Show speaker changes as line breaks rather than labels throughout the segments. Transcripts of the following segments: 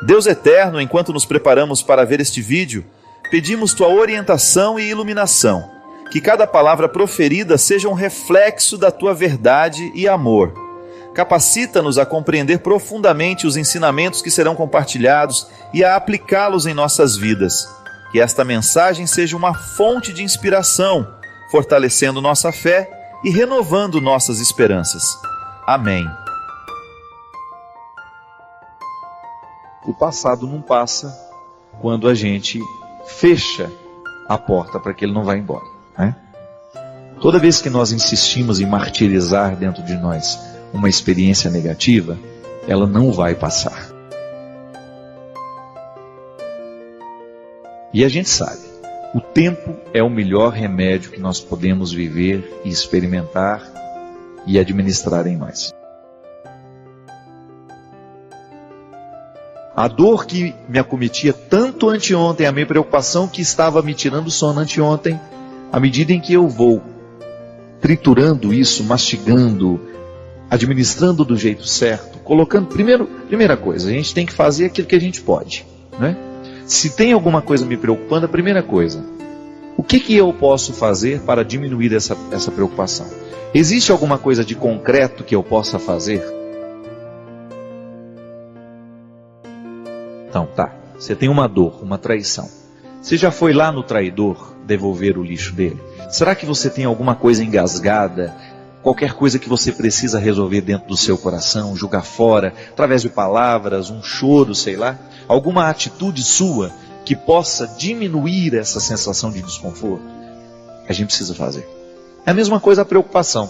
Deus eterno, enquanto nos preparamos para ver este vídeo, pedimos tua orientação e iluminação, que cada palavra proferida seja um reflexo da tua verdade e amor. Capacita-nos a compreender profundamente os ensinamentos que serão compartilhados e a aplicá-los em nossas vidas. Que esta mensagem seja uma fonte de inspiração, fortalecendo nossa fé e renovando nossas esperanças. Amém.
O passado não passa quando a gente fecha a porta para que ele não vá embora, né? Toda vez que nós insistimos em martirizar dentro de nós uma experiência negativa, ela não vai passar. E a gente sabe, o tempo é o melhor remédio que nós podemos viver e experimentar e administrar em nós. A dor que me acometia tanto anteontem, a minha preocupação que estava me tirando o sono anteontem, à medida em que eu vou triturando isso, mastigando, administrando do jeito certo, colocando, primeira coisa, a gente tem que fazer aquilo que a gente pode, né? Se tem alguma coisa me preocupando, a primeira coisa, o que eu posso fazer para diminuir essa preocupação? Existe alguma coisa de concreto que eu possa fazer? Então, tá, você tem uma dor, uma traição. Você já foi lá no traidor devolver o lixo dele? Será que você tem alguma coisa engasgada? Qualquer coisa que você precisa resolver dentro do seu coração, jogar fora, através de palavras, um choro, sei lá? Alguma atitude sua que possa diminuir essa sensação de desconforto? A gente precisa fazer. É a mesma coisa a preocupação.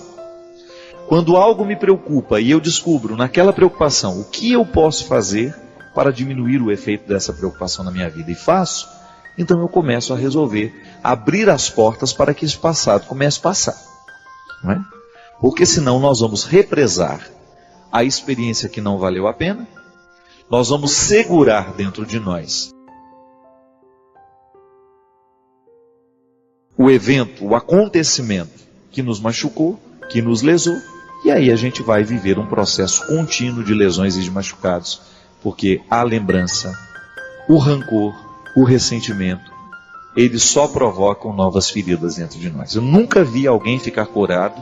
Quando algo me preocupa e eu descubro naquela preocupação o que eu posso fazer para diminuir o efeito dessa preocupação na minha vida, e faço, então eu começo a resolver, abrir as portas para que esse passado comece a passar, não é? Porque senão nós vamos represar a experiência que não valeu a pena, nós vamos segurar dentro de nós o evento, o acontecimento que nos machucou, que nos lesou, e aí a gente vai viver um processo contínuo de lesões e de machucados, porque a lembrança, o rancor, o ressentimento, eles só provocam novas feridas dentro de nós. Eu nunca vi alguém ficar curado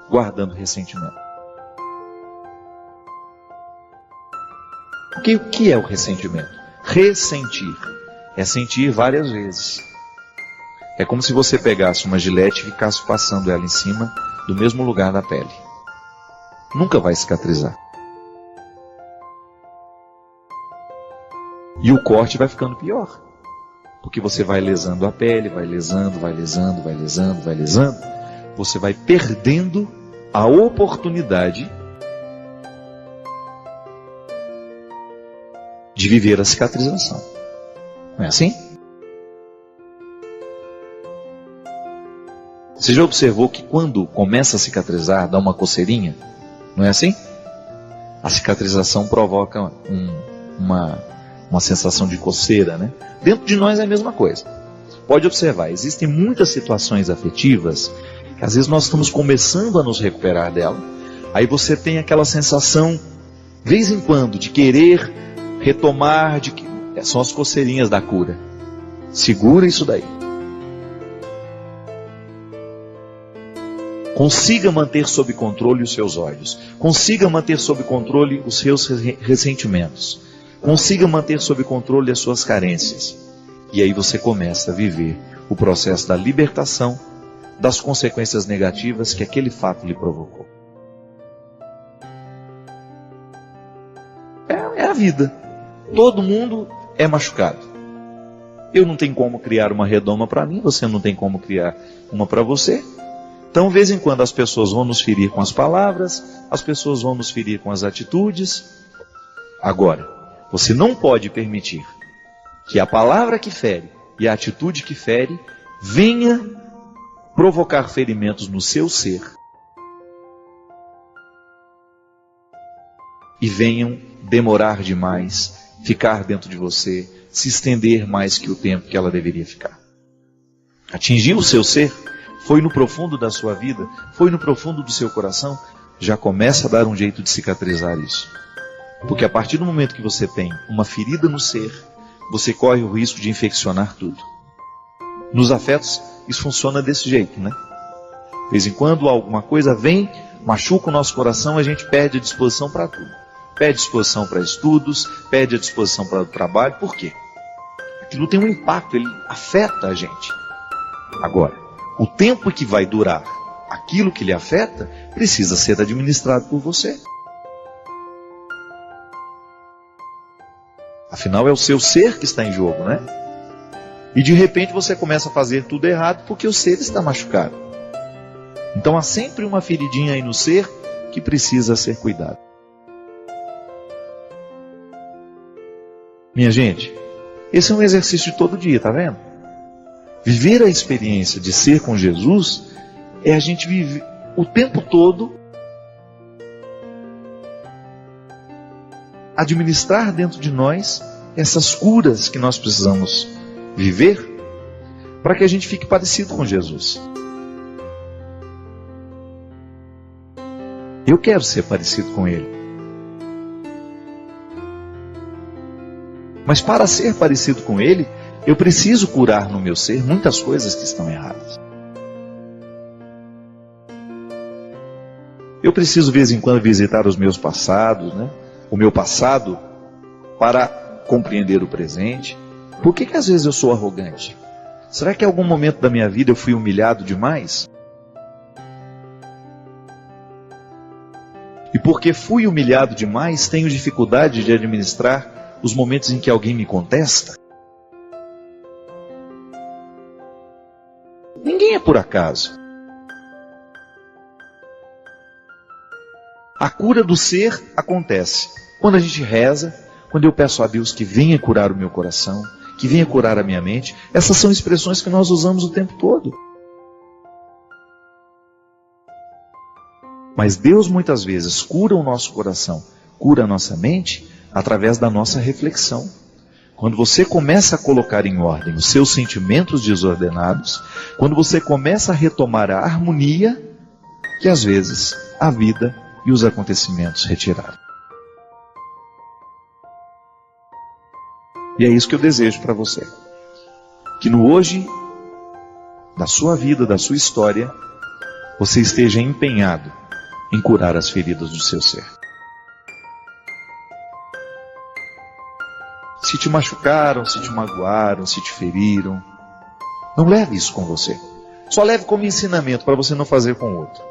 guardando ressentimento. O que é o ressentimento? Ressentir é sentir várias vezes. É como se você pegasse uma gilete e ficasse passando ela em cima do mesmo lugar da pele. Nunca vai cicatrizar. E o corte vai ficando pior. Porque você vai lesando a pele, vai lesando. Você vai perdendo a oportunidade de viver a cicatrização. Não é assim? Você já observou que quando começa a cicatrizar, dá uma coceirinha? Não é assim? A cicatrização provoca uma sensação de coceira, né? Dentro de nós é a mesma coisa. Pode observar, existem muitas situações afetivas que às vezes nós estamos começando a nos recuperar dela. Aí você tem aquela sensação, de vez em quando, de querer retomar, são as coceirinhas da cura. Segura isso daí. Consiga manter sob controle os seus ódios. Consiga manter sob controle os seus ressentimentos. Consiga manter sob controle as suas carências. E aí você começa a viver o processo da libertação das consequências negativas que aquele fato lhe provocou. É a vida. Todo mundo é machucado. Eu não tenho como criar uma redoma para mim, você não tem como criar uma para você. Então, de vez em quando, as pessoas vão nos ferir com as palavras, as pessoas vão nos ferir com as atitudes. Agora, você não pode permitir que a palavra que fere e a atitude que fere venha provocar ferimentos no seu ser e venham demorar demais, ficar dentro de você, se estender mais que o tempo que ela deveria ficar. Atingir o seu ser, foi no profundo da sua vida, foi no profundo do seu coração, já começa a dar um jeito de cicatrizar isso. Porque a partir do momento que você tem uma ferida no ser, você corre o risco de infeccionar tudo. Nos afetos, isso funciona desse jeito, né? De vez em quando alguma coisa vem, machuca o nosso coração, a gente perde a disposição para tudo. Perde disposição para estudos, perde a disposição para o trabalho. Por quê? Aquilo tem um impacto, ele afeta a gente. Agora, o tempo que vai durar aquilo que lhe afeta, precisa ser administrado por você. Afinal, é o seu ser que está em jogo, né? E de repente você começa a fazer tudo errado porque o ser está machucado. Então há sempre uma feridinha aí no ser que precisa ser cuidada. Minha gente, esse é um exercício de todo dia, tá vendo? Viver a experiência de ser com Jesus é a gente viver o tempo todo, administrar dentro de nós essas curas que nós precisamos viver para que a gente fique parecido com Jesus. Eu quero ser parecido com Ele. Mas para ser parecido com Ele, eu preciso curar no meu ser muitas coisas que estão erradas. Eu preciso de vez em quando visitar os meus passados, né? O meu passado, para compreender o presente. Por que às vezes eu sou arrogante? Será que em algum momento da minha vida eu fui humilhado demais? E porque fui humilhado demais, tenho dificuldade de administrar os momentos em que alguém me contesta? Ninguém é por acaso. A cura do ser acontece quando a gente reza, quando eu peço a Deus que venha curar o meu coração, que venha curar a minha mente. Essas são expressões que nós usamos o tempo todo. Mas Deus muitas vezes cura o nosso coração, cura a nossa mente, através da nossa reflexão. Quando você começa a colocar em ordem os seus sentimentos desordenados, quando você começa a retomar a harmonia que às vezes a vida e os acontecimentos retiraram. E é isso que eu desejo para você. Que no hoje da sua vida, da sua história, você esteja empenhado em curar as feridas do seu ser. Se te machucaram, se te magoaram, se te feriram, não leve isso com você. Só leve como ensinamento para você não fazer com o outro.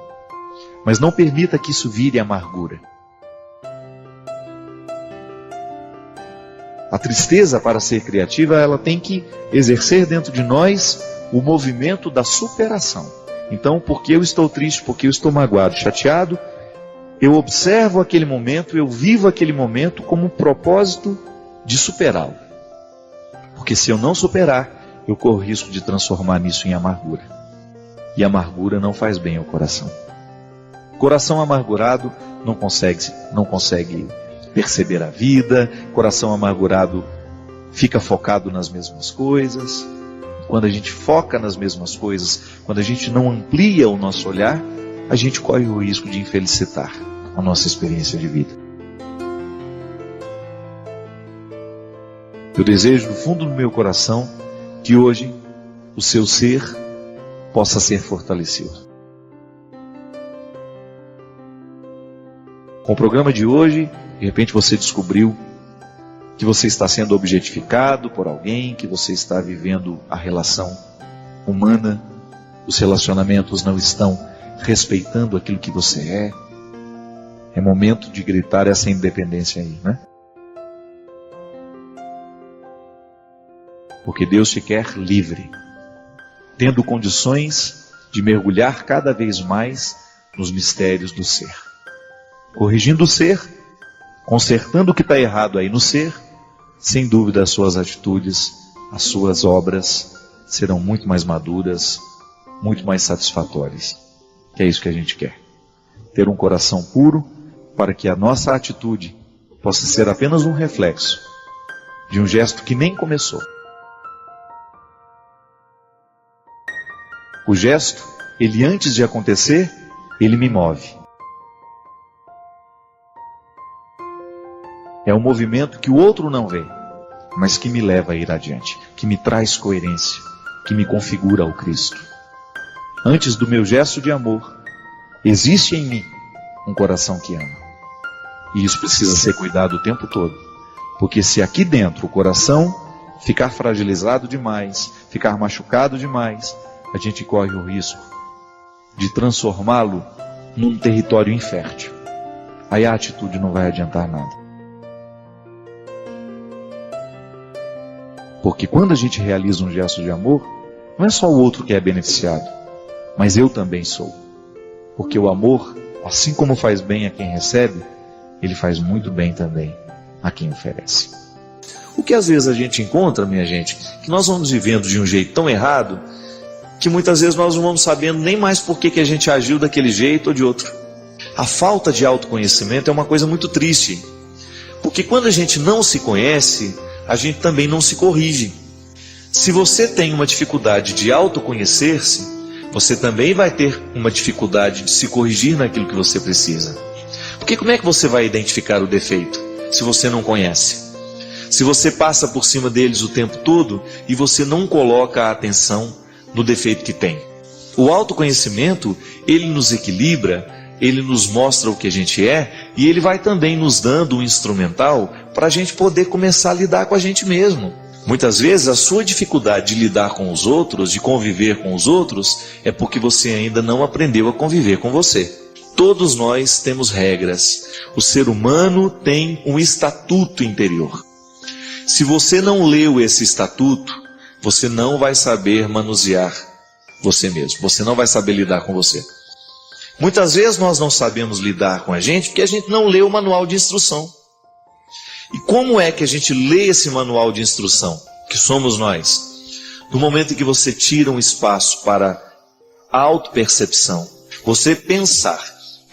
Mas não permita que isso vire amargura. A tristeza, para ser criativa, ela tem que exercer dentro de nós o movimento da superação. Então, porque eu estou triste, porque eu estou magoado, chateado, eu observo aquele momento, eu vivo aquele momento como um propósito de superá-lo. Porque se eu não superar, eu corro o risco de transformar nisso em amargura. E amargura não faz bem ao coração. Coração amargurado não consegue perceber a vida. Coração amargurado fica focado nas mesmas coisas. Quando a gente foca nas mesmas coisas, quando a gente não amplia o nosso olhar, a gente corre o risco de infelicitar a nossa experiência de vida. Eu desejo do fundo do meu coração que hoje o seu ser possa ser fortalecido. Com o programa de hoje, de repente você descobriu que você está sendo objetificado por alguém, que você está vivendo a relação humana, os relacionamentos não estão respeitando aquilo que você é. É momento de gritar essa independência aí, né? Porque Deus te quer livre, tendo condições de mergulhar cada vez mais nos mistérios do ser. Corrigindo o ser, consertando o que está errado aí no ser, sem dúvida as suas atitudes, as suas obras serão muito mais maduras, muito mais satisfatórias. Que é isso que a gente quer. Ter um coração puro para que a nossa atitude possa ser apenas um reflexo de um gesto que nem começou. O gesto, ele antes de acontecer, ele me move. É um movimento que o outro não vê, mas que me leva a ir adiante, que me traz coerência, que me configura ao Cristo. Antes do meu gesto de amor, existe em mim um coração que ama. E isso precisa ser cuidado o tempo todo. Porque se aqui dentro o coração ficar fragilizado demais, ficar machucado demais, a gente corre o risco de transformá-lo num território infértil. Aí a atitude não vai adiantar nada. Porque quando a gente realiza um gesto de amor, não é só o outro que é beneficiado, mas eu também sou. Porque o amor, assim como faz bem a quem recebe, ele faz muito bem também a quem oferece. O que às vezes a gente encontra, minha gente, que nós vamos vivendo de um jeito tão errado, que muitas vezes nós não vamos sabendo nem mais por que a gente agiu daquele jeito ou de outro. A falta de autoconhecimento é uma coisa muito triste, porque quando a gente não se conhece, a gente também não se corrige. Se você tem uma dificuldade de autoconhecer-se, você também vai ter uma dificuldade de se corrigir naquilo que você precisa. Porque como é que você vai identificar o defeito se você não conhece? Se você passa por cima deles o tempo todo e você não coloca a atenção no defeito que tem. O autoconhecimento, ele nos equilibra, ele nos mostra o que a gente é e ele vai também nos dando um instrumental para a gente poder começar a lidar com a gente mesmo. Muitas vezes a sua dificuldade de lidar com os outros, de conviver com os outros, é porque você ainda não aprendeu a conviver com você. Todos nós temos regras. O ser humano tem um estatuto interior. Se você não leu esse estatuto, você não vai saber manusear você mesmo. Você não vai saber lidar com você. Muitas vezes nós não sabemos lidar com a gente porque a gente não lê o manual de instrução. E como é que a gente lê esse manual de instrução? Que somos nós. No momento em que você tira um espaço para a autopercepção, você pensar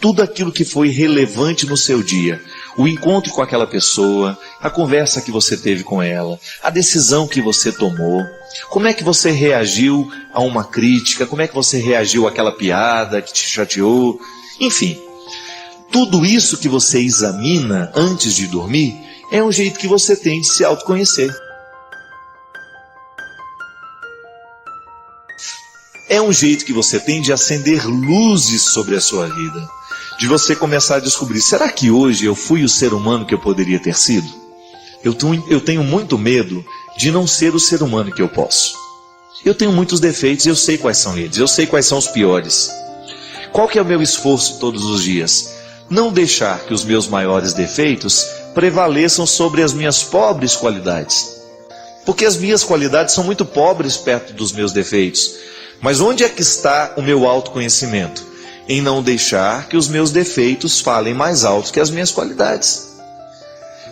tudo aquilo que foi relevante no seu dia, o encontro com aquela pessoa, a conversa que você teve com ela, a decisão que você tomou, como é que você reagiu a uma crítica, como é que você reagiu àquela piada que te chateou, enfim. Tudo isso que você examina antes de dormir é um jeito que você tem de se autoconhecer. É um jeito que você tem de acender luzes sobre a sua vida. De você começar a descobrir, será que hoje eu fui o ser humano que eu poderia ter sido? Eu tenho muito medo de não ser o ser humano que eu posso. Eu tenho muitos defeitos e eu sei quais são eles, eu sei quais são os piores. Qual que é o meu esforço todos os dias? Não deixar que os meus maiores defeitos prevaleçam sobre as minhas pobres qualidades. Porque as minhas qualidades são muito pobres perto dos meus defeitos. Mas onde é que está o meu autoconhecimento? Em não deixar que os meus defeitos falem mais alto que as minhas qualidades.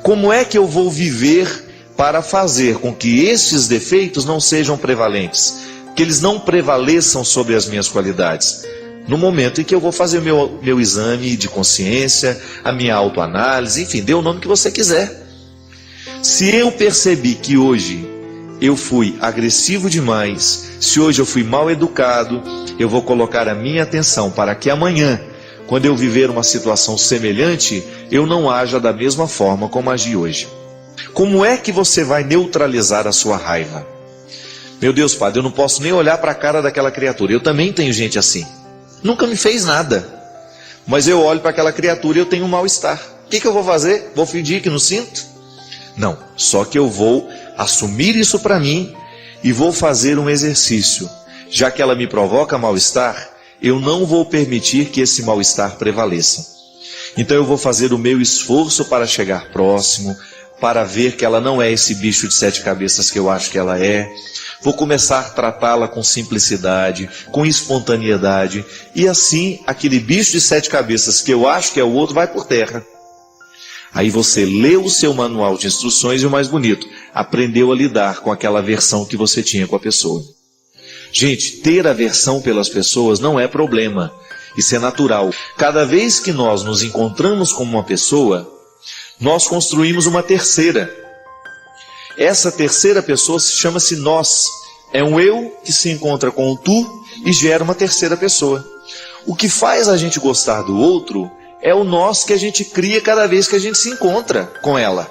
Como é que eu vou viver para fazer com que esses defeitos não sejam prevalentes? Que eles não prevaleçam sobre as minhas qualidades? No momento em que eu vou fazer o meu exame de consciência, a minha autoanálise, enfim, dê o nome que você quiser. Se eu percebi que hoje eu fui agressivo demais, se hoje eu fui mal educado, eu vou colocar a minha atenção para que amanhã, quando eu viver uma situação semelhante, eu não haja da mesma forma como agi hoje. Como é que você vai neutralizar a sua raiva? Meu Deus, Padre, eu não posso nem olhar para a cara daquela criatura. Eu também tenho gente assim. Nunca me fez nada. Mas eu olho para aquela criatura e eu tenho um mal-estar. O que eu vou fazer? Vou fingir que não sinto? Não, só que eu vou assumir isso para mim e vou fazer um exercício. Já que ela me provoca mal-estar, eu não vou permitir que esse mal-estar prevaleça. Então eu vou fazer o meu esforço para chegar próximo, para ver que ela não é esse bicho de 7 cabeças que eu acho que ela é. Vou começar a tratá-la com simplicidade, com espontaneidade, e assim aquele bicho de 7 cabeças que eu acho que é o outro vai por terra. Aí você leu o seu manual de instruções e o mais bonito, aprendeu a lidar com aquela aversão que você tinha com a pessoa. Gente, ter aversão pelas pessoas não é problema, isso é natural. Cada vez que nós nos encontramos com uma pessoa, nós construímos uma terceira. Essa terceira pessoa chama-se nós. É um eu que se encontra com o tu e gera uma terceira pessoa. O que faz a gente gostar do outro é o nós que a gente cria cada vez que a gente se encontra com ela.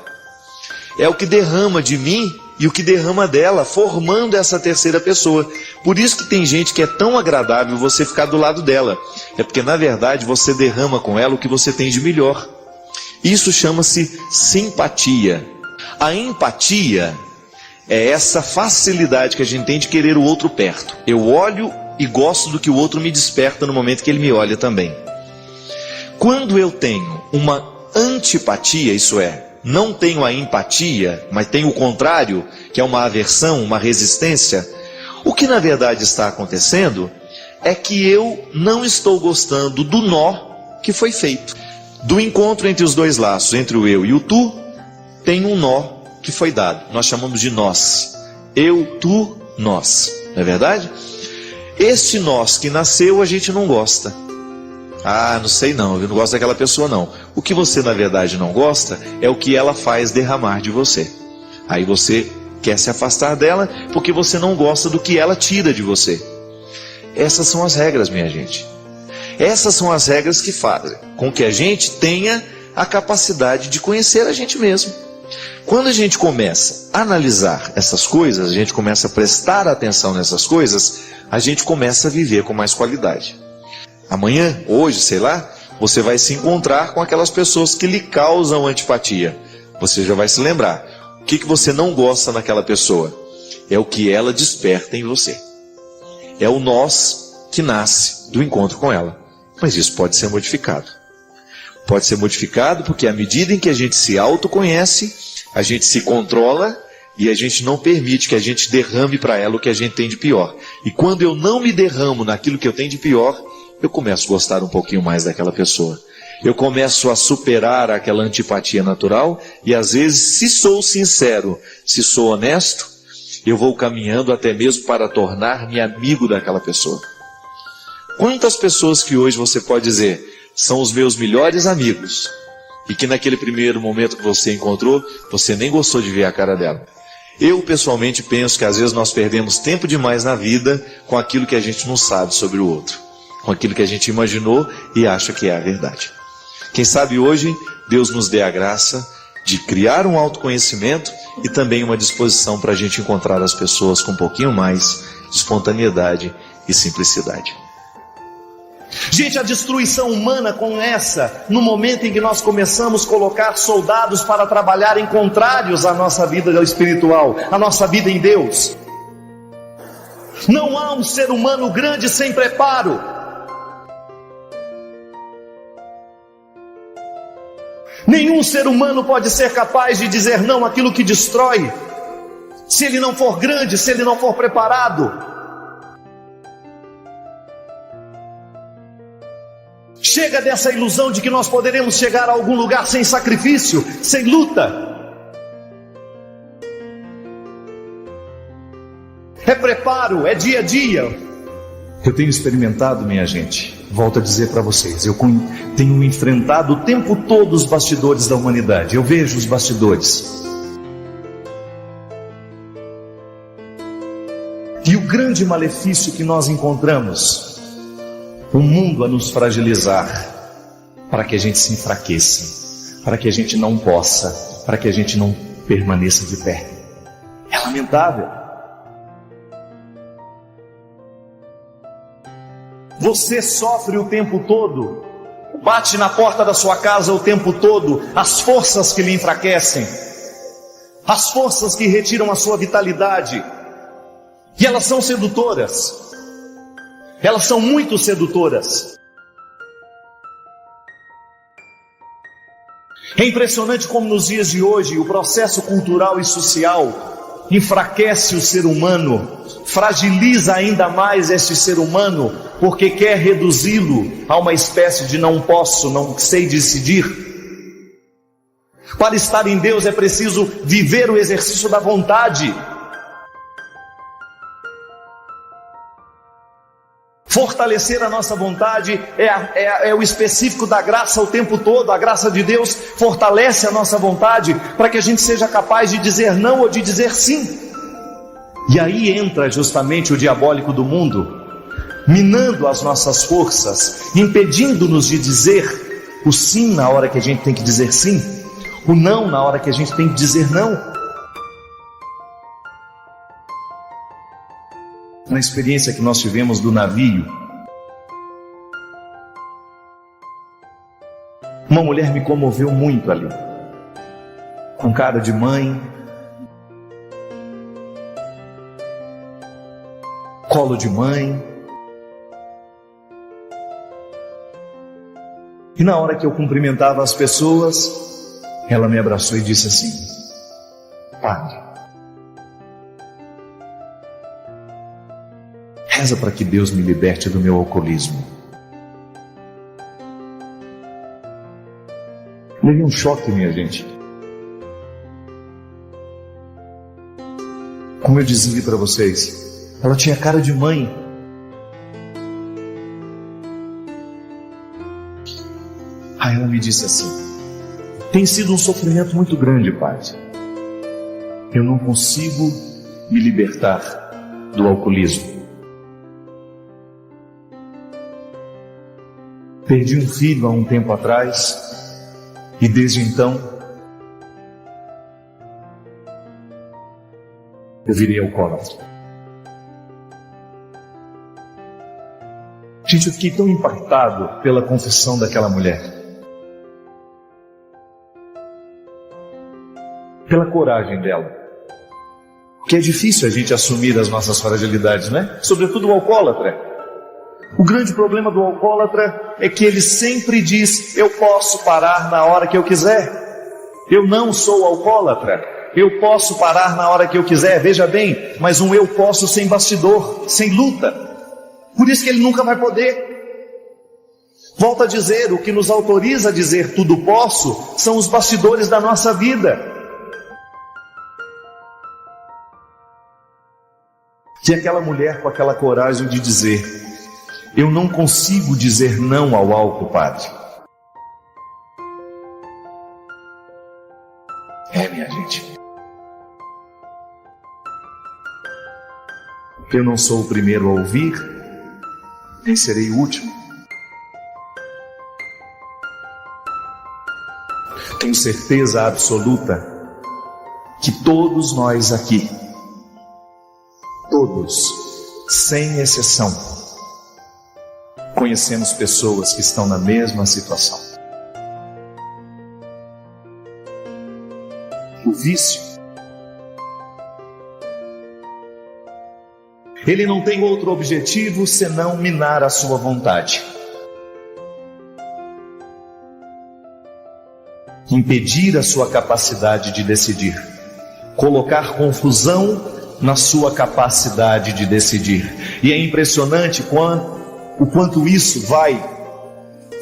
É o que derrama de mim e o que derrama dela, formando essa terceira pessoa. Por isso que tem gente que é tão agradável você ficar do lado dela. É porque, na verdade, você derrama com ela o que você tem de melhor. Isso chama-se simpatia. A empatia é essa facilidade que a gente tem de querer o outro perto. Eu olho e gosto do que o outro me desperta no momento que ele me olha também. Quando eu tenho uma antipatia, isso é, não tenho a empatia, mas tenho o contrário, que é uma aversão, uma resistência, o que na verdade está acontecendo é que eu não estou gostando do nó que foi feito. Do encontro entre os dois laços, entre o eu e o tu, tem um nó que foi dado. Nós chamamos de nós. Eu, tu, nós. Não é verdade? Este nós que nasceu, a gente não gosta. Ah, não sei não, eu não gosto daquela pessoa não. O que você na verdade não gosta é o que ela faz derramar de você. Aí você quer se afastar dela porque você não gosta do que ela tira de você. Essas são as regras, minha gente. Essas são as regras que fazem com que a gente tenha a capacidade de conhecer a gente mesmo. Quando a gente começa a analisar essas coisas, a gente começa a prestar atenção nessas coisas, a gente começa a viver com mais qualidade. Amanhã, hoje, sei lá, você vai se encontrar com aquelas pessoas que lhe causam antipatia. Você já vai se lembrar. O que você não gosta naquela pessoa? É o que ela desperta em você. É o nós que nasce do encontro com ela. Mas isso pode ser modificado. Pode ser modificado porque à medida em que a gente se autoconhece, a gente se controla e a gente não permite que a gente derrame para ela o que a gente tem de pior. E quando eu não me derramo naquilo que eu tenho de pior, eu começo a gostar um pouquinho mais daquela pessoa. Eu começo a superar aquela antipatia natural e às vezes, se sou sincero, se sou honesto, eu vou caminhando até mesmo para tornar-me amigo daquela pessoa. Quantas pessoas que hoje você pode dizer são os meus melhores amigos e que naquele primeiro momento que você encontrou, você nem gostou de ver a cara dela? Eu pessoalmente penso que às vezes nós perdemos tempo demais na vida com aquilo que a gente não sabe sobre o outro, com aquilo que a gente imaginou e acha que é a verdade. Quem sabe hoje Deus nos dê a graça de criar um autoconhecimento e também uma disposição para a gente encontrar as pessoas com um pouquinho mais de espontaneidade e simplicidade.
Gente, a destruição humana começa no momento em que nós começamos a colocar soldados para trabalharem contrários à nossa vida espiritual, à nossa vida em Deus. Não há um ser humano grande sem preparo. Nenhum ser humano pode ser capaz de dizer não àquilo que destrói, se ele não for grande, se ele não for preparado. Chega dessa ilusão de que nós poderemos chegar a algum lugar sem sacrifício, sem luta. É preparo, é dia a dia. Eu tenho experimentado, minha gente, volto a dizer para vocês, eu tenho enfrentado o tempo todo os bastidores da humanidade. Eu vejo os bastidores. E o grande malefício que nós encontramos, o mundo a nos fragilizar, para que a gente se enfraqueça, para que a gente não possa, para que a gente não permaneça de pé. É lamentável. Você sofre o tempo todo, bate na porta da sua casa o tempo todo, as forças que lhe enfraquecem, as forças que retiram a sua vitalidade, e elas são sedutoras. Elas são muito sedutoras. É impressionante como nos dias de hoje o processo cultural e social enfraquece o ser humano, fragiliza ainda mais este ser humano, porque quer reduzi-lo a uma espécie de não posso, não sei decidir. Para estar em Deus é preciso viver o exercício da vontade. Fortalecer a nossa vontade é o específico da graça o tempo todo. A graça de Deus fortalece a nossa vontade para que a gente seja capaz de dizer não ou de dizer sim. E aí entra justamente o diabólico do mundo, minando as nossas forças, impedindo-nos de dizer o sim na hora que a gente tem que dizer sim, o não na hora que a gente tem que dizer não. Na experiência que nós tivemos do navio, uma mulher me comoveu muito ali, com cara de mãe, colo de mãe. E na hora que eu cumprimentava as pessoas, ela me abraçou e disse assim: Padre, reza para que Deus me liberte do meu alcoolismo. Levei um choque, minha gente. Como eu dizia para vocês, ela tinha cara de mãe. Aí ela me disse assim: tem sido um sofrimento muito grande, Padre. Eu não consigo me libertar do alcoolismo. Perdi um filho há um tempo atrás e desde então eu virei alcoólatra. Gente, eu fiquei tão impactado pela confissão daquela mulher, pela coragem dela. Porque é difícil a gente assumir as nossas fragilidades, né? Sobretudo o alcoólatra. O grande problema do alcoólatra é que ele sempre diz: eu posso parar na hora que eu quiser. Eu não sou alcoólatra. Eu posso parar na hora que eu quiser. Veja bem, mas um eu posso sem bastidor, sem luta. Por isso que ele nunca vai poder. Volto a dizer, o que nos autoriza a dizer tudo posso são os bastidores da nossa vida. E aquela mulher com aquela coragem de dizer: eu não consigo dizer não ao álcool, Padre. Minha gente, eu não sou o primeiro a ouvir, nem serei o último. Tenho certeza absoluta que todos nós aqui, todos, sem exceção, conhecemos pessoas que estão na mesma situação. O vício, ele não tem outro objetivo senão minar a sua vontade, impedir a sua capacidade de decidir, colocar confusão na sua capacidade de decidir. E é impressionante o quanto isso vai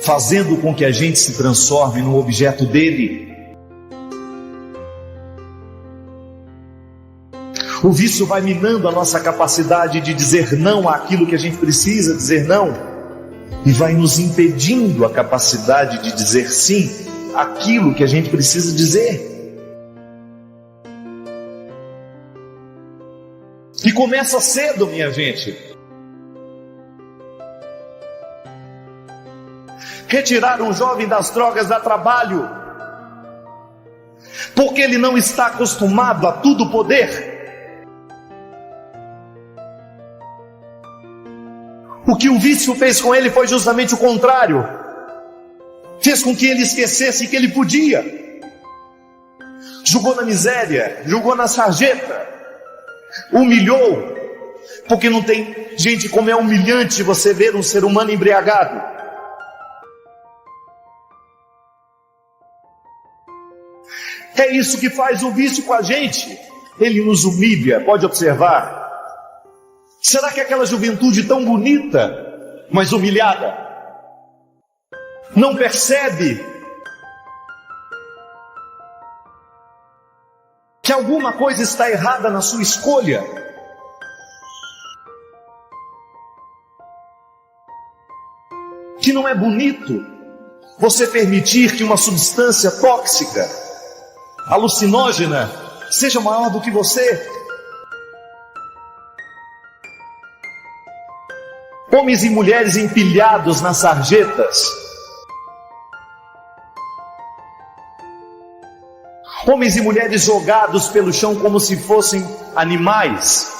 fazendo com que a gente se transforme no objeto dele. O vício vai minando a nossa capacidade de dizer não àquilo que a gente precisa dizer não, e vai nos impedindo a capacidade de dizer sim àquilo que a gente precisa dizer. E começa cedo, minha gente. Retirar um jovem das drogas dá trabalho, porque ele não está acostumado a tudo poder. O que o vício fez com ele foi justamente o contrário. Fez com que ele esquecesse que ele podia. Jogou na miséria, jogou na sarjeta, humilhou. Porque não tem, gente, como é humilhante você ver um ser humano embriagado. É isso que faz o vício com a gente. Ele nos humilha, pode observar. Será que aquela juventude tão bonita, mas humilhada, não percebe que alguma coisa está errada na sua escolha? Que não é bonito você permitir que uma substância tóxica, alucinógena, seja maior do que você? Homens e mulheres empilhados nas sarjetas, Homens e mulheres jogados pelo chão como se fossem animais.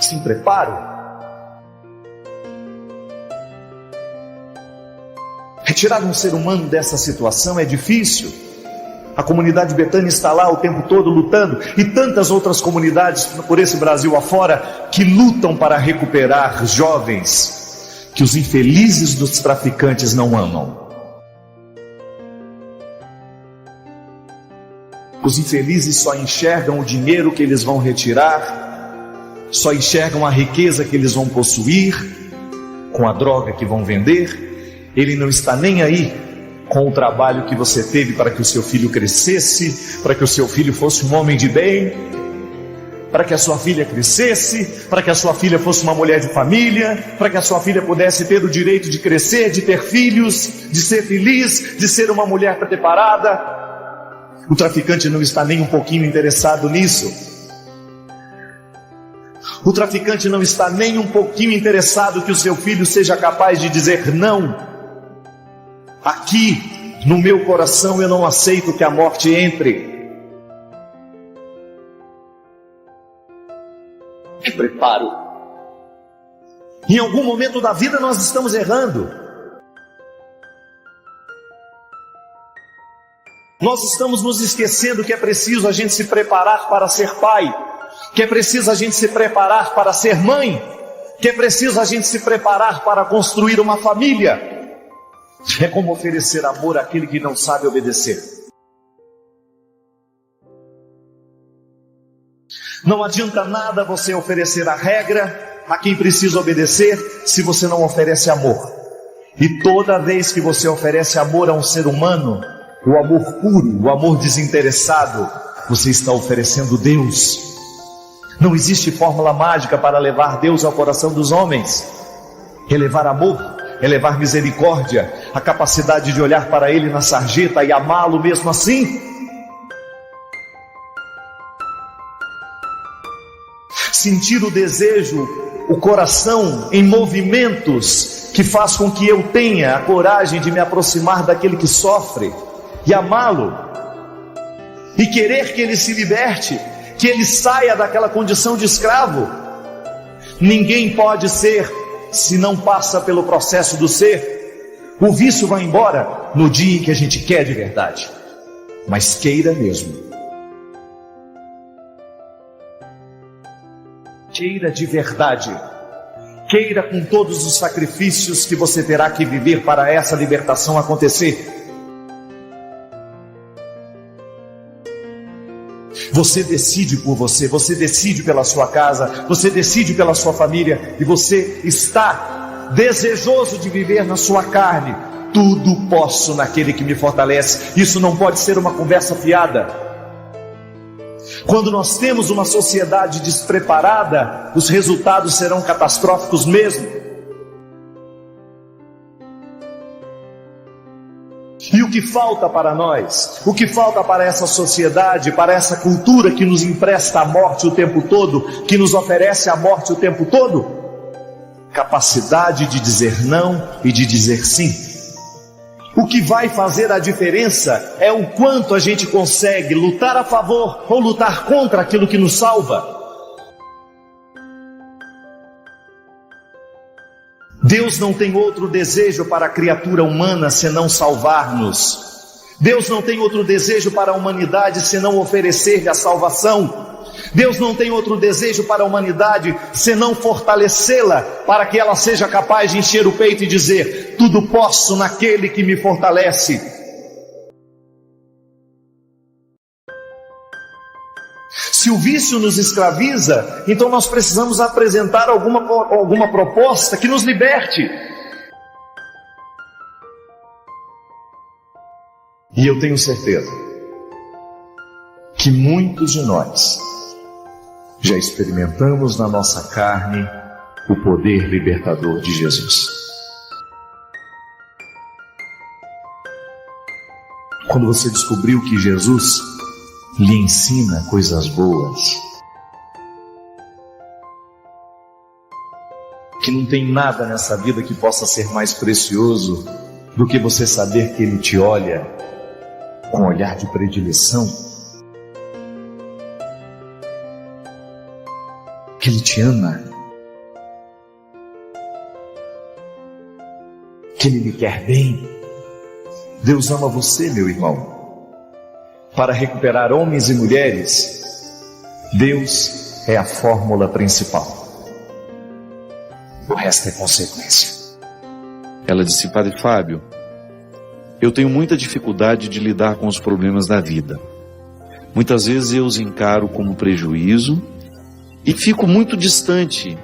Sem preparo. Retirar um ser humano dessa situação é difícil. A comunidade Betânia está lá o tempo todo lutando, e tantas outras comunidades por esse Brasil afora que lutam para recuperar jovens que os infelizes dos traficantes não amam. Os infelizes só enxergam o dinheiro que eles vão retirar, só enxergam a riqueza que eles vão possuir, com a droga que vão vender. Ele não está nem aí com o trabalho que você teve para que o seu filho crescesse, para que o seu filho fosse um homem de bem, para que a sua filha crescesse, para que a sua filha fosse uma mulher de família, para que a sua filha pudesse ter o direito de crescer, de ter filhos, de ser feliz, de ser uma mulher preparada. O traficante não está nem um pouquinho interessado nisso. O traficante não está nem um pouquinho interessado que o seu filho seja capaz de dizer não. Aqui, no meu coração, eu não aceito que a morte entre. Preparo. Em algum momento da vida nós estamos errando. Nós estamos nos esquecendo que é preciso a gente se preparar para ser pai, que é preciso a gente se preparar para ser mãe, que é preciso a gente se preparar para construir uma família. É como oferecer amor àquele que não sabe obedecer. Não adianta nada você oferecer a regra a quem precisa obedecer se você não oferece amor. E toda vez que você oferece amor a um ser humano, o amor puro, o amor desinteressado, você está oferecendo Deus. Não existe fórmula mágica para levar Deus ao coração dos homens. Elevar amor, elevar misericórdia, a capacidade de olhar para Ele na sarjeta e amá-lo mesmo assim. Sentir o desejo, o coração em movimentos que faz com que eu tenha a coragem de me aproximar daquele que sofre e amá-lo, e querer que ele se liberte, que ele saia daquela condição de escravo. Ninguém pode ser se não passa pelo processo do ser. O vício vai embora no dia em que a gente quer de verdade, mas queira mesmo. Queira de verdade. Queira com todos os sacrifícios que você terá que viver para essa libertação acontecer. Você decide por você, você decide pela sua casa, você decide pela sua família, e você está desejoso de viver na sua carne. Tudo posso naquele que me fortalece. Isso não pode ser uma conversa fiada. Quando nós temos uma sociedade despreparada, os resultados serão catastróficos mesmo. E o que falta para nós? O que falta para essa sociedade, para essa cultura que nos empresta a morte o tempo todo, que nos oferece a morte o tempo todo? Capacidade de dizer não e de dizer sim. O que vai fazer a diferença é o quanto a gente consegue lutar a favor ou lutar contra aquilo que nos salva. Deus não tem outro desejo para a criatura humana senão salvar-nos. Deus não tem outro desejo para a humanidade senão oferecer-lhe a salvação. Deus não tem outro desejo para a humanidade senão fortalecê-la, para que ela seja capaz de encher o peito e dizer: tudo posso naquele que me fortalece. Se o vício nos escraviza, então nós precisamos apresentar alguma proposta que nos liberte. E eu tenho certeza que muitos de nós já experimentamos na nossa carne o poder libertador de Jesus. Quando você descobriu que Jesus lhe ensina coisas boas, que não tem nada nessa vida que possa ser mais precioso do que você saber que Ele te olha com olhar de predileção, que Ele te ama, que Ele lhe quer bem. Deus ama você, meu irmão. Para recuperar homens e mulheres, Deus é a fórmula principal. O resto é consequência.
Ela disse: Padre Fábio, eu tenho muita dificuldade de lidar com os problemas da vida. Muitas vezes eu os encaro como prejuízo e fico muito distante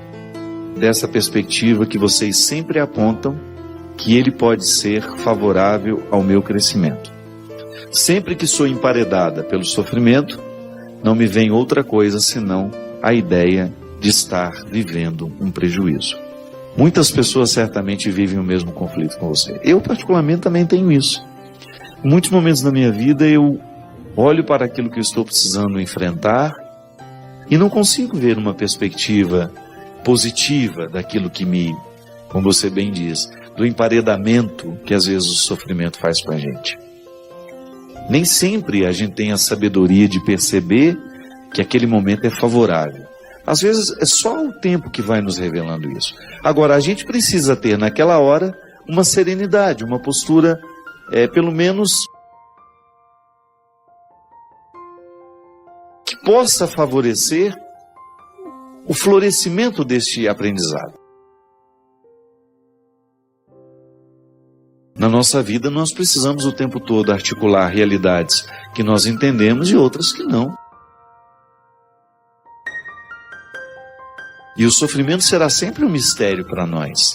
dessa perspectiva que vocês sempre apontam, que ele pode ser favorável ao meu crescimento. Sempre que sou emparedada pelo sofrimento, não me vem outra coisa senão a ideia de estar vivendo um prejuízo. Muitas pessoas certamente vivem o mesmo conflito com você. Eu, particularmente, também tenho isso. Em muitos momentos da minha vida, eu olho para aquilo que eu estou precisando enfrentar e não consigo ver uma perspectiva positiva daquilo que me, como você bem diz, do emparedamento que às vezes o sofrimento faz com a gente. Nem sempre a gente tem a sabedoria de perceber que aquele momento é favorável. Às vezes é só o tempo que vai nos revelando isso. Agora, a gente precisa ter naquela hora uma serenidade, uma postura, pelo menos, que possa favorecer o florescimento deste aprendizado. Na nossa vida, nós precisamos o tempo todo articular realidades que nós entendemos e outras que não. E o sofrimento será sempre um mistério para nós.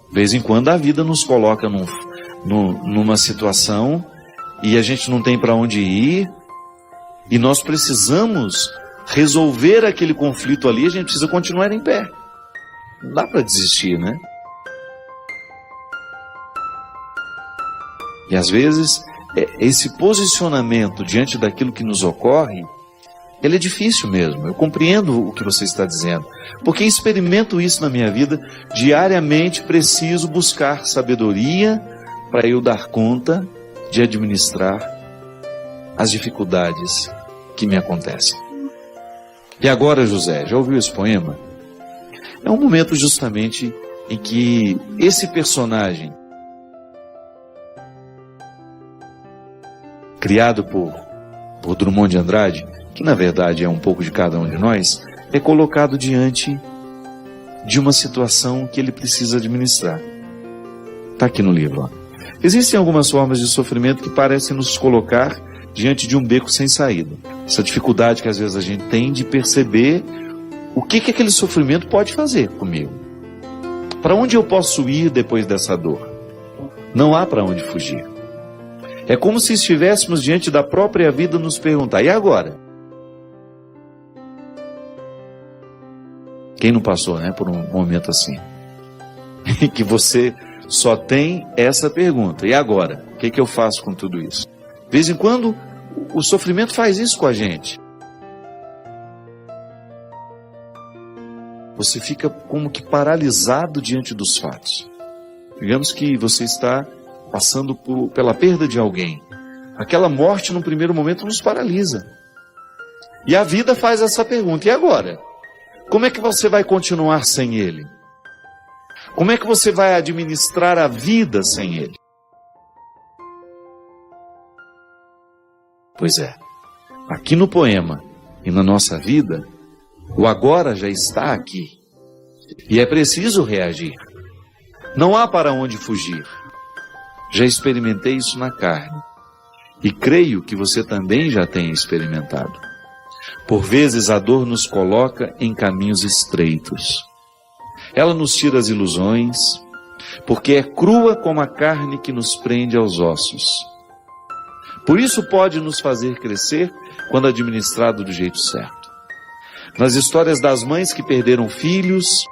De vez em quando a vida nos coloca numa situação e a gente não tem para onde ir e nós precisamos resolver aquele conflito ali, a gente precisa continuar em pé. Não dá para desistir, né? E às vezes, esse posicionamento diante daquilo que nos ocorre, ele é difícil mesmo. Eu compreendo o que você está dizendo, porque experimento isso na minha vida. Diariamente preciso buscar sabedoria para eu dar conta de administrar as dificuldades que me acontecem. E agora, José, já ouviu esse poema? É um momento justamente em que esse personagem, criado por Drummond de Andrade, que na verdade é um pouco de cada um de nós, é colocado diante de uma situação que ele precisa administrar. Está aqui no livro. Ó. Existem algumas formas de sofrimento que parecem nos colocar diante de um beco sem saída. Essa dificuldade que às vezes a gente tem de perceber o que aquele sofrimento pode fazer comigo. Para onde eu posso ir depois dessa dor? Não há para onde fugir. É como se estivéssemos diante da própria vida nos perguntar: e agora? Quem não passou, né, por um momento assim? Que você só tem essa pergunta: e agora? O que eu faço com tudo isso? De vez em quando, o sofrimento faz isso com a gente. Você fica como que paralisado diante dos fatos. Digamos que você está passando pela perda de alguém. Aquela morte, num primeiro momento, nos paralisa. E a vida faz essa pergunta: e agora? Como é que você vai continuar sem ele? Como é que você vai administrar a vida sem ele? Pois é, aqui no poema e na nossa vida, o agora já está aqui. E é preciso reagir. Não há para onde fugir. Já experimentei isso na carne. E creio que você também já tenha experimentado. Por vezes a dor nos coloca em caminhos estreitos. Ela nos tira as ilusões, porque é crua como a carne que nos prende aos ossos. Por isso pode nos fazer crescer quando administrado do jeito certo. Nas histórias das mães que perderam filhos,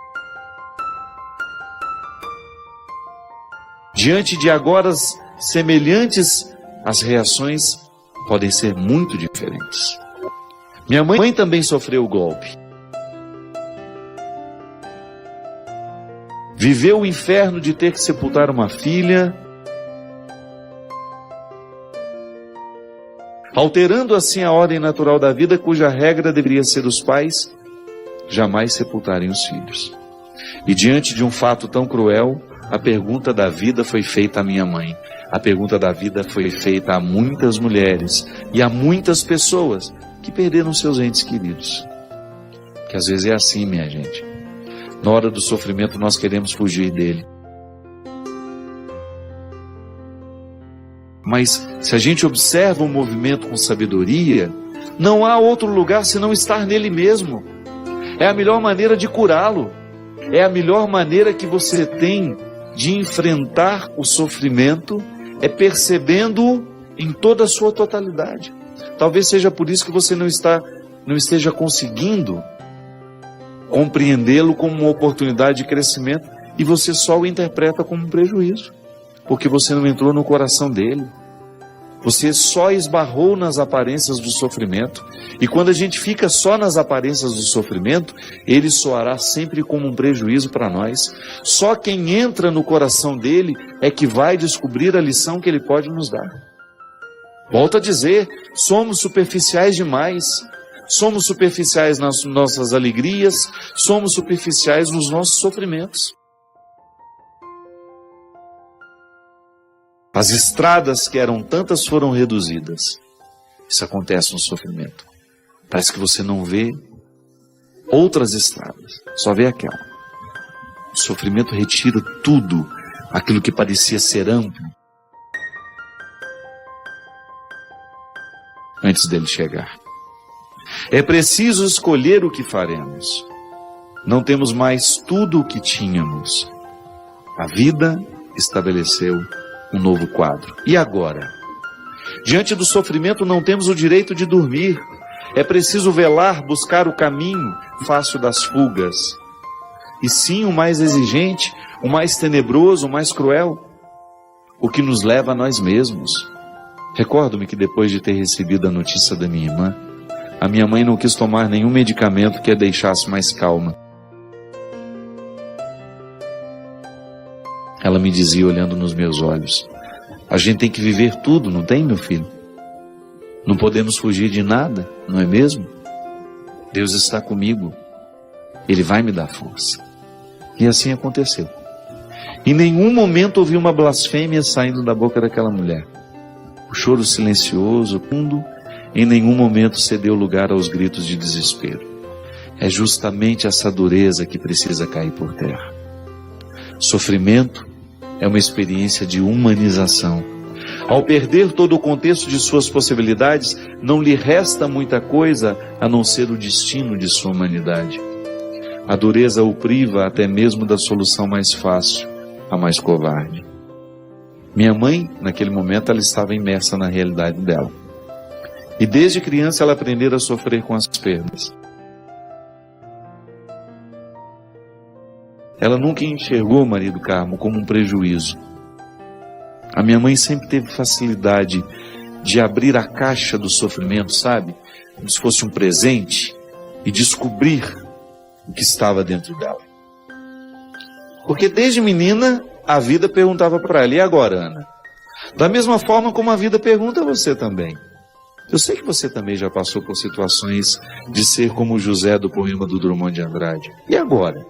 diante de agoras semelhantes, as reações podem ser muito diferentes. Minha mãe também sofreu o golpe. Viveu o inferno de ter que sepultar uma filha alterando assim a ordem natural da vida, cuja regra deveria ser os pais jamais sepultarem os filhos. E diante de um fato tão cruel, a pergunta da vida foi feita à minha mãe. A pergunta da vida foi feita a muitas mulheres e a muitas pessoas que perderam seus entes queridos. Que às vezes é assim, minha gente. Na hora do sofrimento nós queremos fugir dele. Mas se a gente observa o movimento com sabedoria, não há outro lugar senão estar nele mesmo. É a melhor maneira de curá-lo. É a melhor maneira que você tem de enfrentar o sofrimento, é percebendo-o em toda a sua totalidade. Talvez seja por isso que você não esteja conseguindo compreendê-lo como uma oportunidade de crescimento e você só o interpreta como um prejuízo, porque você não entrou no coração dele. Você só esbarrou nas aparências do sofrimento. E quando a gente fica só nas aparências do sofrimento, ele soará sempre como um prejuízo para nós. Só quem entra no coração dele é que vai descobrir a lição que ele pode nos dar. Volto a dizer, somos superficiais demais. Somos superficiais nas nossas alegrias, somos superficiais nos nossos sofrimentos. As estradas que eram tantas foram reduzidas. Isso acontece no sofrimento. Parece que você não vê outras estradas, só vê aquela. O sofrimento retira tudo aquilo que parecia ser amplo antes dele chegar. É preciso escolher o que faremos. Não temos mais tudo o que tínhamos. A vida estabeleceu um novo quadro. E agora? Diante do sofrimento não temos o direito de dormir. É preciso velar, buscar o caminho fácil das fugas. E sim o mais exigente, o mais tenebroso, o mais cruel, o que nos leva a nós mesmos. Recordo-me que depois de ter recebido a notícia da minha irmã, a minha mãe não quis tomar nenhum medicamento que a deixasse mais calma. Ela me dizia, olhando nos meus olhos, a gente tem que viver tudo, não tem, meu filho? Não podemos fugir de nada, não é mesmo? Deus está comigo, Ele vai me dar força. E assim aconteceu. Em nenhum momento ouvi uma blasfêmia saindo da boca daquela mulher. O choro silencioso, fundo, em nenhum momento cedeu lugar aos gritos de desespero. É justamente essa dureza que precisa cair por terra. Sofrimento é uma experiência de humanização. Ao perder todo o contexto de suas possibilidades, não lhe resta muita coisa a não ser o destino de sua humanidade. A dureza o priva até mesmo da solução mais fácil, a mais covarde. Minha mãe, naquele momento, ela estava imersa na realidade dela. E desde criança ela aprendeu a sofrer com as perdas. Ela nunca enxergou o marido Carmo como um prejuízo. A minha mãe sempre teve facilidade de abrir a caixa do sofrimento, sabe? Como se fosse um presente, e descobrir o que estava dentro dela. Porque desde menina, a vida perguntava para ela, e agora, Ana? Da mesma forma como a vida pergunta a você também. Eu sei que você também já passou por situações de ser como José do poema do Drummond de Andrade. E agora?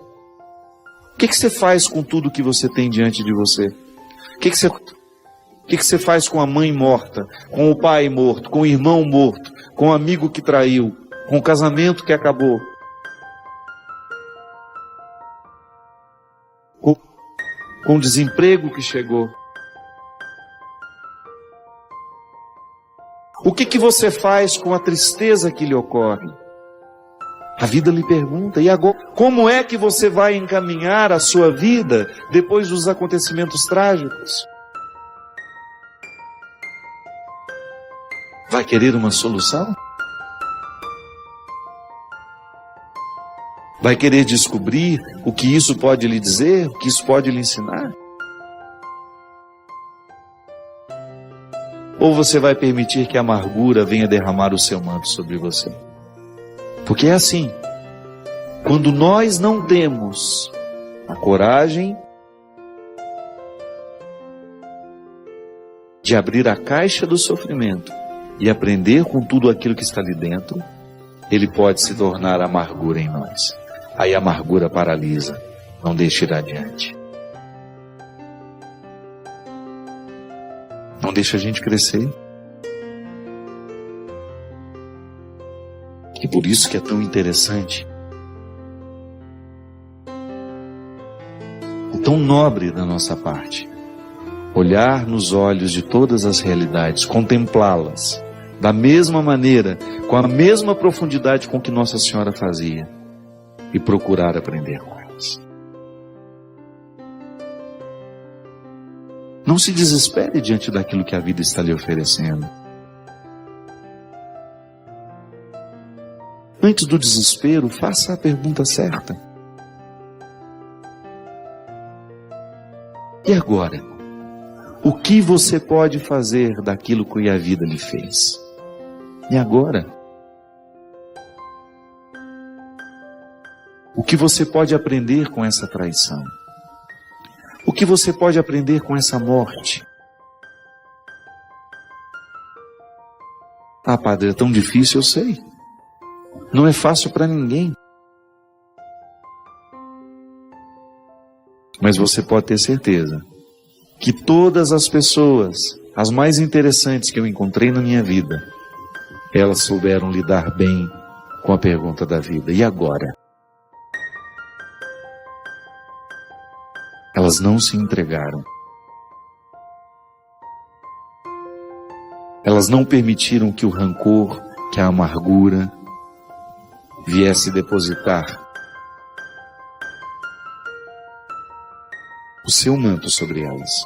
O que você faz com tudo que você tem diante de você? O que você faz com a mãe morta, com o pai morto, com o irmão morto, com o amigo que traiu, com o casamento que acabou? Com o desemprego que chegou? O que você faz com a tristeza que lhe ocorre? A vida lhe pergunta, e agora? Como é que você vai encaminhar a sua vida depois dos acontecimentos trágicos? Vai querer uma solução? Vai querer descobrir o que isso pode lhe dizer, o que isso pode lhe ensinar? Ou você vai permitir que a amargura venha derramar o seu manto sobre você? Porque é assim, quando nós não temos a coragem de abrir a caixa do sofrimento e aprender com tudo aquilo que está ali dentro, ele pode se tornar amargura em nós. Aí a amargura paralisa, não deixa ir adiante. Não deixa a gente crescer. E por isso que é tão interessante, é tão nobre da nossa parte, olhar nos olhos de todas as realidades, contemplá-las, da mesma maneira, com a mesma profundidade com que Nossa Senhora fazia, e procurar aprender com elas. Não se desespere diante daquilo que a vida está lhe oferecendo. Antes do desespero, faça a pergunta certa. E agora? O que você pode fazer daquilo que a vida lhe fez? E agora? O que você pode aprender com essa traição? O que você pode aprender com essa morte? Ah, padre, é tão difícil, eu sei. Não é fácil para ninguém. Mas você pode ter certeza que todas as pessoas, as mais interessantes que eu encontrei na minha vida, elas souberam lidar bem com a pergunta da vida. E agora? Elas não se entregaram. Elas não permitiram que o rancor, que a amargura viesse depositar o seu manto sobre elas.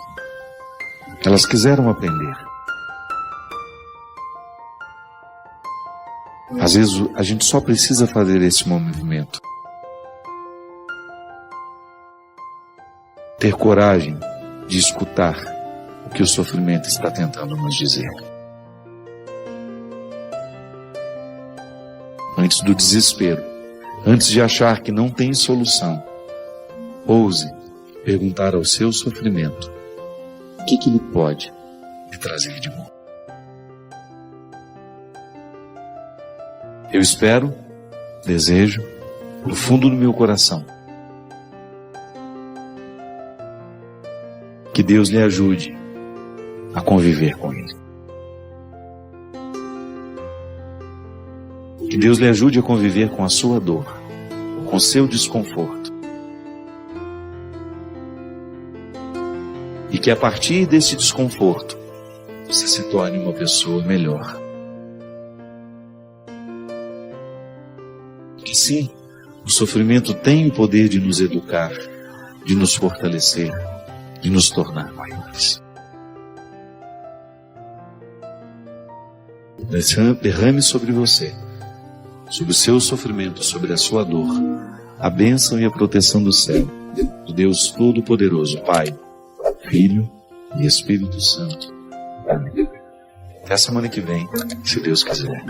Elas quiseram aprender. Às vezes a gente só precisa fazer esse movimento. Ter coragem de escutar o que o sofrimento está tentando nos dizer. Antes do desespero, antes de achar que não tem solução, ouse perguntar ao seu sofrimento o que ele pode lhe trazer de bom. Eu espero, desejo, no fundo do meu coração, que Deus lhe ajude a conviver com ele. Que Deus lhe ajude a conviver com a sua dor, com o seu desconforto. E que a partir desse desconforto, você se torne uma pessoa melhor. Que sim, o sofrimento tem o poder de nos educar, de nos fortalecer, de nos tornar maiores. Derrame sobre você, sobre o seu sofrimento, sobre a sua dor, a bênção e a proteção do céu, do Deus Todo-Poderoso, Pai, Filho e Espírito Santo. Amém. Até a semana que vem, se Deus quiser.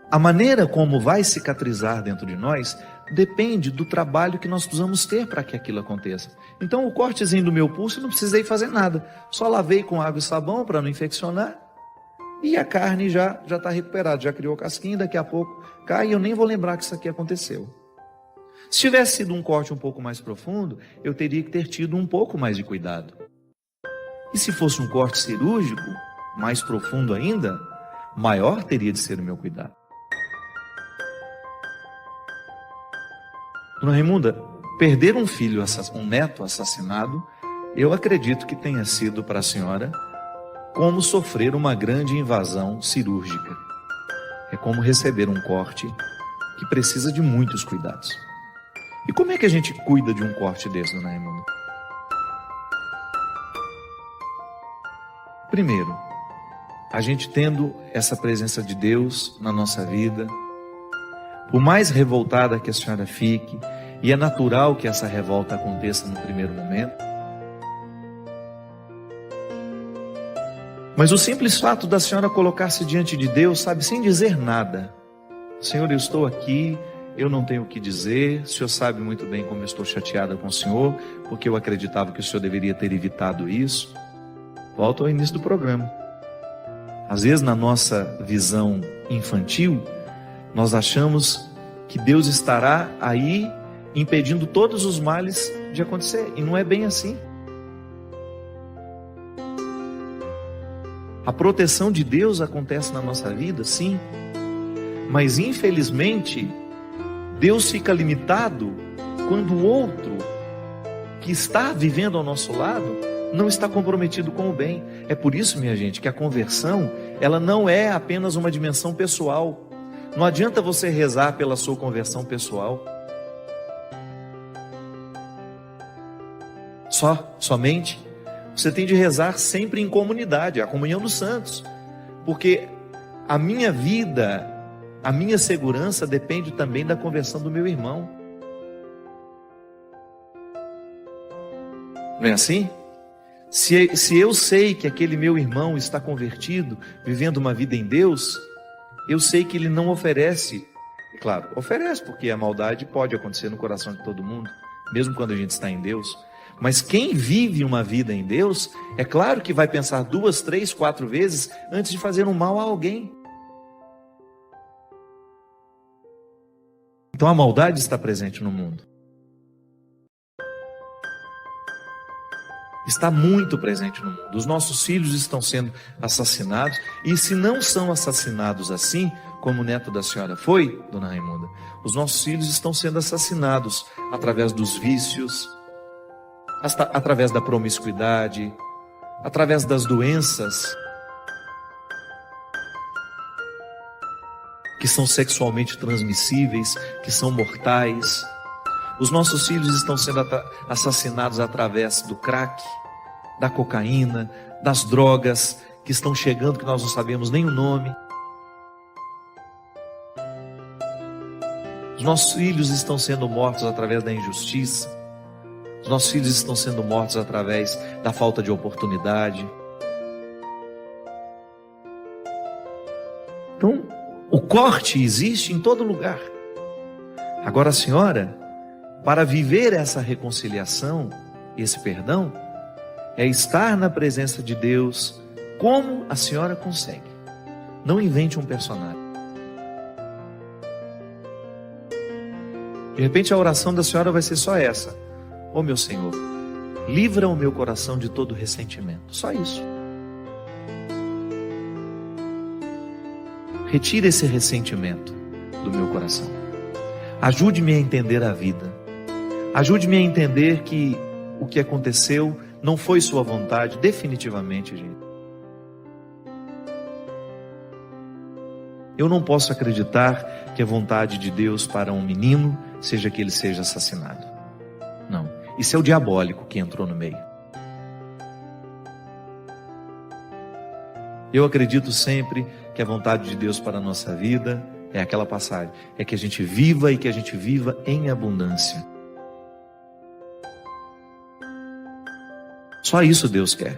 A maneira como vai cicatrizar dentro de nós depende do trabalho que nós precisamos ter para que aquilo aconteça. Então o cortezinho do meu pulso, eu não precisei fazer nada. Só lavei com água e sabão para não infeccionar. E a carne já está recuperada, já criou casquinha, daqui a pouco cai e eu nem vou lembrar que isso aqui aconteceu. Se tivesse sido um corte um pouco mais profundo, eu teria que ter tido um pouco mais de cuidado. E se fosse um corte cirúrgico, mais profundo ainda, maior teria de ser o meu cuidado. Dona Raimunda, perder um filho, um neto assassinado, eu acredito que tenha sido para a senhora como sofrer uma grande invasão cirúrgica. É como receber um corte que precisa de muitos cuidados. E como é que a gente cuida de um corte desse, Dona Raimunda? Primeiro, a gente tendo essa presença de Deus na nossa vida, por mais revoltada que a senhora fique, e é natural que essa revolta aconteça no primeiro momento, mas o simples fato da senhora colocar-se diante de Deus, sabe, sem dizer nada. Senhor, eu estou aqui, eu não tenho o que dizer, o Senhor sabe muito bem como eu estou chateada com o Senhor, porque eu acreditava que o Senhor deveria ter evitado isso. Volto ao início do programa. Às vezes, na nossa visão infantil, nós achamos que Deus estará aí impedindo todos os males de acontecer, e não é bem assim. A proteção de Deus acontece na nossa vida, sim, mas infelizmente Deus fica limitado quando o outro que está vivendo ao nosso lado não está comprometido com o bem. É por isso, minha gente, que a conversão, ela não é apenas uma dimensão pessoal. Não adianta você rezar pela sua conversão pessoal. Somente. Você tem de rezar sempre em comunidade, a comunhão dos santos. Porque a minha vida, a minha segurança depende também da conversão do meu irmão. Não é assim? Se eu sei que aquele meu irmão está convertido, vivendo uma vida em Deus, eu sei que ele não oferece. Claro, oferece, porque a maldade pode acontecer no coração de todo mundo, mesmo quando a gente está em Deus. Mas quem vive uma vida em Deus, é claro que vai pensar 2, 3, 4 vezes antes de fazer um mal a alguém. Então a maldade está presente no mundo. Está muito presente no mundo. Os nossos filhos estão sendo assassinados, e se não são assassinados assim, como o neto da senhora foi, dona Raimunda, os nossos filhos estão sendo assassinados através dos vícios, através da promiscuidade, através das doenças que são sexualmente transmissíveis, que são mortais. Os nossos filhos estão sendo assassinados através do crack, da cocaína, das drogas que estão chegando, que nós não sabemos nem o nome. Os nossos filhos estão sendo mortos através da injustiça. Os nossos filhos estão sendo mortos através da falta de oportunidade. Então, o corte existe em todo lugar. Agora, a senhora, para viver essa reconciliação, esse perdão, é estar na presença de Deus como a senhora consegue. Não invente um personagem. De repente a oração da senhora vai ser só essa: ó meu Senhor, livra o meu coração de todo ressentimento. Só isso. Retire esse ressentimento do meu coração. Ajude-me a entender a vida. Ajude-me a entender que o que aconteceu não foi sua vontade, definitivamente, gente. Eu não posso acreditar que a vontade de Deus para um menino seja que ele seja assassinado. Não, isso é o diabólico que entrou no meio. Eu acredito sempre que a vontade de Deus para a nossa vida é aquela passagem, é que a gente viva e que a gente viva em abundância. Só isso Deus quer.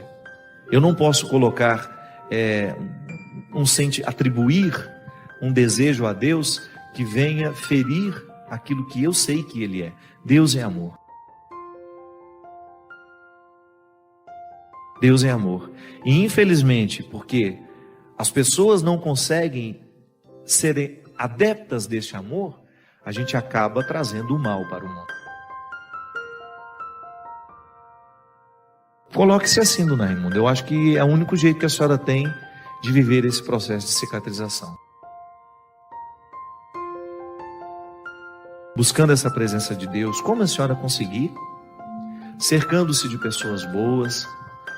Eu não posso colocar, atribuir um desejo a Deus que venha ferir aquilo que eu sei que Ele é. Deus é amor. Deus é amor. E infelizmente, porque as pessoas não conseguem serem adeptas deste amor, a gente acaba trazendo o mal para o mundo. Coloque-se assim, dona Raimunda. Eu acho que é o único jeito que a senhora tem de viver esse processo de cicatrização. Buscando essa presença de Deus, como a senhora conseguir, cercando-se de pessoas boas,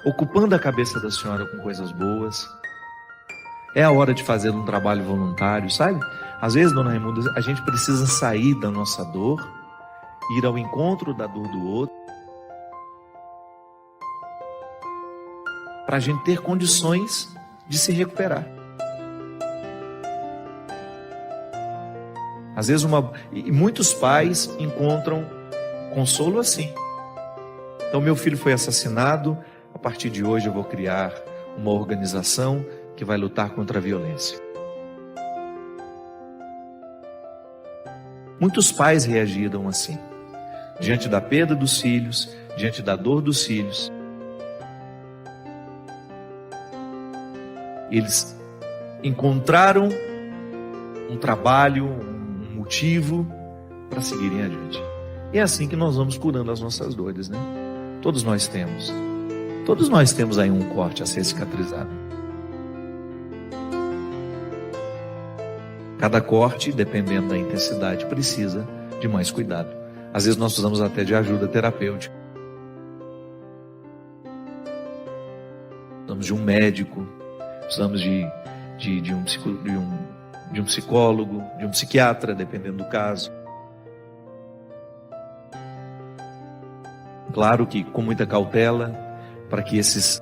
ocupando a cabeça da senhora com coisas boas. É a hora de fazer um trabalho voluntário, sabe? Às vezes, dona Raimunda, a gente precisa sair da nossa dor, ir ao encontro da dor do outro, para a gente ter condições de se recuperar. Às vezes muitos pais encontram consolo assim. Então meu filho foi assassinado, a partir de hoje eu vou criar uma organização que vai lutar contra a violência. Muitos pais reagiram assim, diante da perda dos filhos, diante da dor dos filhos. Eles encontraram um trabalho, um motivo para seguirem adiante. E é assim que nós vamos curando as nossas dores, né? Todos nós temos. Todos nós temos aí um corte a ser cicatrizado. Cada corte, dependendo da intensidade, precisa de mais cuidado. Às vezes nós precisamos até de ajuda terapêutica. Precisamos de um médico, precisamos de um psicólogo, de um psiquiatra, dependendo do caso. Claro que com muita cautela, para que esses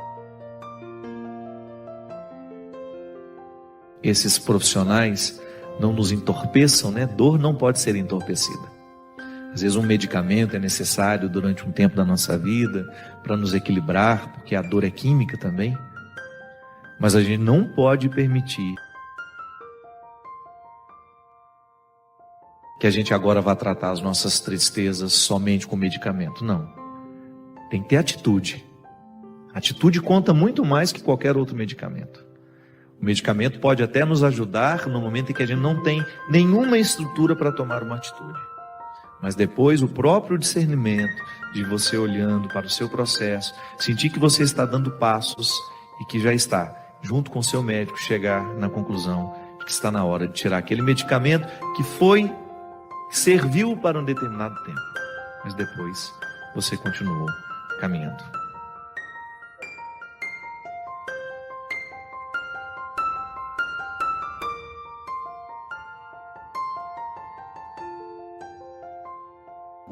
profissionais não nos entorpeçam, né? Dor não pode ser entorpecida. Às vezes um medicamento é necessário durante um tempo da nossa vida para nos equilibrar, porque a dor é química também. Mas a gente não pode permitir que a gente agora vá tratar as nossas tristezas somente com medicamento. Não. Tem que ter atitude. Atitude conta muito mais que qualquer outro medicamento. O medicamento pode até nos ajudar no momento em que a gente não tem nenhuma estrutura para tomar uma atitude. Mas depois o próprio discernimento de você olhando para o seu processo, sentir que você está dando passos e que já está, junto com o seu médico, chegar na conclusão de que está na hora de tirar aquele medicamento que serviu para um determinado tempo. Mas depois você continuou caminhando.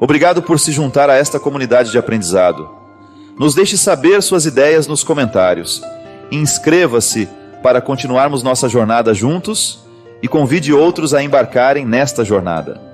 Obrigado por se juntar a esta comunidade de aprendizado. Nos deixe saber suas ideias nos comentários. Inscreva-se para continuarmos nossa jornada juntos e convide outros a embarcarem nesta jornada.